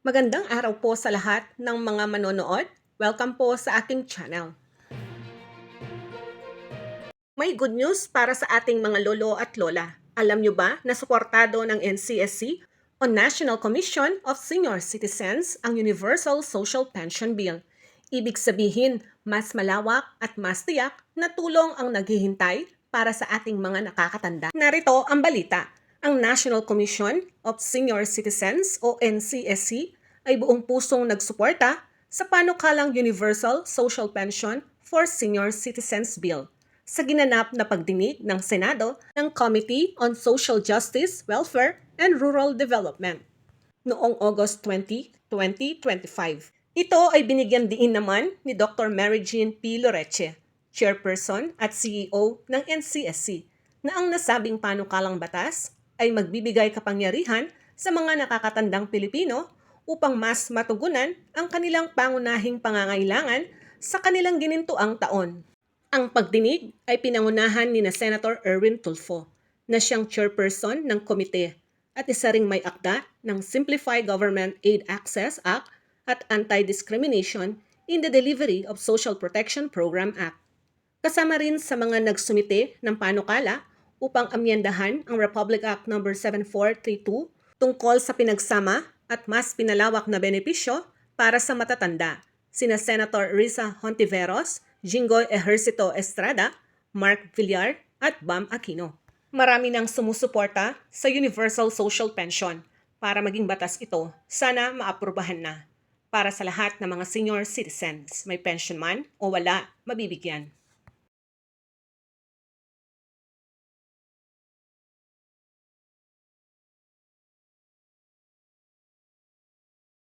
Magandang araw po sa lahat ng mga manonood. Welcome po sa aking channel. May good news para sa ating mga lolo at lola. Alam nyo ba na suportado ng NCSC o National Commission of Senior Citizens ang Universal Social Pension Bill? Ibig sabihin, mas malawak at mas tiyak na tulong ang naghihintay para sa ating mga nakakatanda. Narito ang balita. Ang National Commission of Senior Citizens o NCSC ay buong pusong nagsuporta sa panukalang Universal Social Pension for Senior Citizens Bill sa ginanap na pagdinig ng Senado ng Committee on Social Justice, Welfare, and Rural Development noong August 20, 2025. Ito ay binigyan diin naman ni Dr. Mary Jean P. Loreche, Chairperson at CEO ng NCSC, na ang nasabing panukalang batas ay magbibigay kapangyarihan sa mga nakakatandang Pilipino upang mas matugunan ang kanilang pangunahing pangangailangan sa kanilang ginintuang taon. Ang pagdinig ay pinangunahan ni na Senator Erwin Tulfo, na siyang chairperson ng komite at isa ring may akda ng Simplify Government Aid Access Act at Anti-Discrimination in the Delivery of Social Protection Program Act. Kasama rin sa mga nagsumite ng panukala upang amyendahan ang Republic Act No. 7432 tungkol sa pinagsama at mas pinalawak na benepisyo para sa matatanda, sina Senator Risa Hontiveros, Jinggoy Ejercito Estrada, Mark Villar at Bam Aquino. Marami nang sumusuporta sa Universal Social Pension. Para maging batas ito, sana maaprubahan na para sa lahat ng mga senior citizens, may pension man o wala, mabibigyan.